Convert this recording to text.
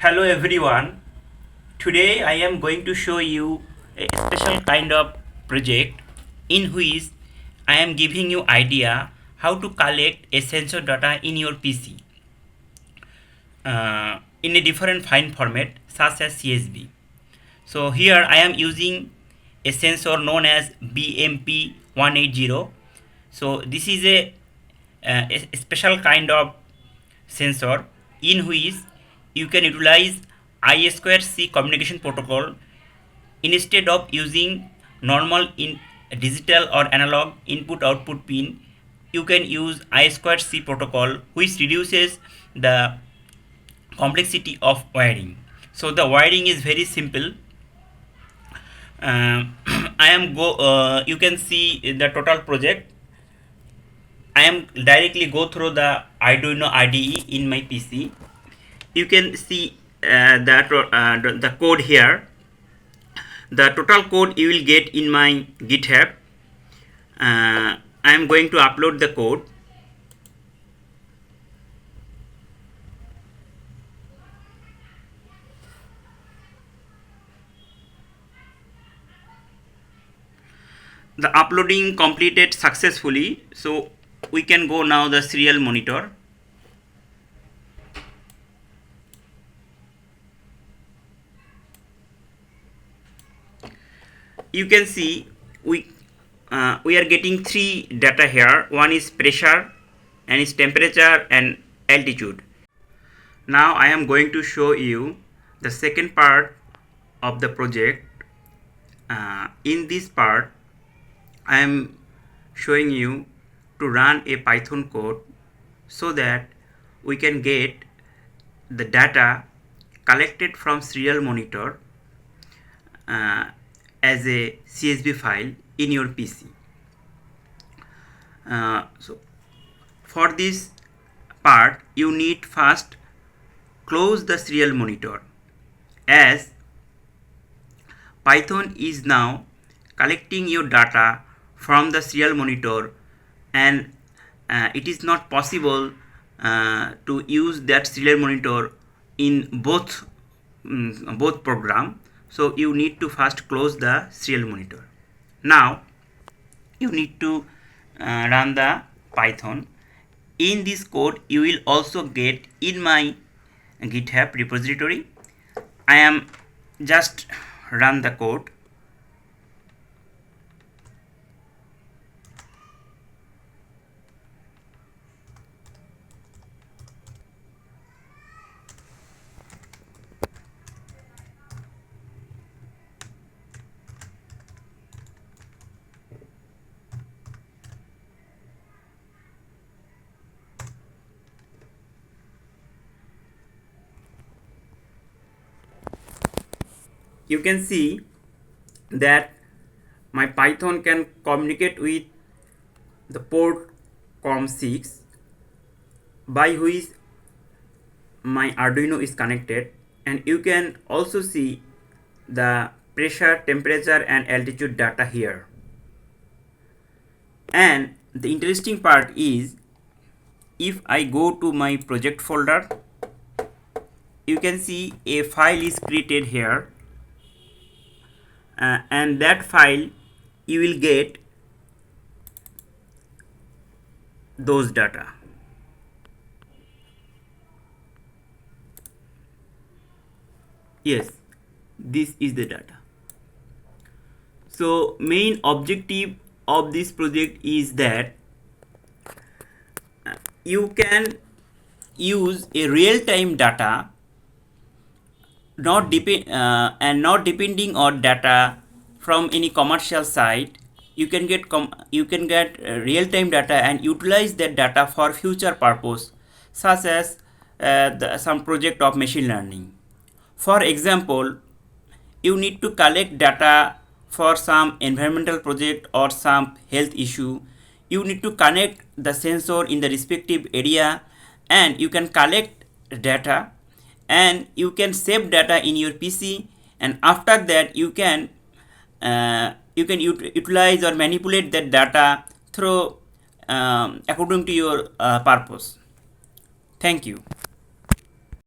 Hello everyone. Today I am going to show you a special kind of project in which I am giving you idea how to collect a sensor data in your PC in a different file format such as CSV. So here I am using a sensor known as BMP 180. So this is a special kind of sensor in which you can utilize I2C communication protocol instead of using normal in digital or analog input output pin. You can use I2C protocol, which reduces the complexity of wiring. So the wiring is very simple. You can see the total project. I am directly go through the Arduino IDE in my PC. You can see the code here. The total code you will get in my GitHub. I am going to upload the code. The uploading completed successfully, so we can go now the serial monitor. You can see we are getting three data here. One is pressure, and is temperature and altitude. Now I am going to show you the second part of the project. In this part I am showing you to run a Python code so that we can get the data collected from serial monitor as a CSV file in your PC. So for this part you need first close the serial monitor, as Python is now collecting your data from the serial monitor, and it is not possible to use that serial monitor in both program. So you need to first close the serial monitor. Now you need to run the Python. In this code you will also get in my GitHub repository. I am just run the code. You can see that my Python can communicate with the port COM6 by which my Arduino is connected, and you can also see the pressure, temperature and altitude data here. And the interesting part is, if I go to my project folder, you can see a file is created here, and that file you will get those data. Yes, this is the data. So main objective of this project is that you can use a real-time data, not depending on data from any commercial site. You can get real-time data and utilize that data for future purpose, such as some project of machine learning. For example, you need to collect data for some environmental project or some health issue. You need to connect the sensor in the respective area, and you can collect data and you can save data in your PC, and after that you can utilize or manipulate that data through according to your purpose. Thank you.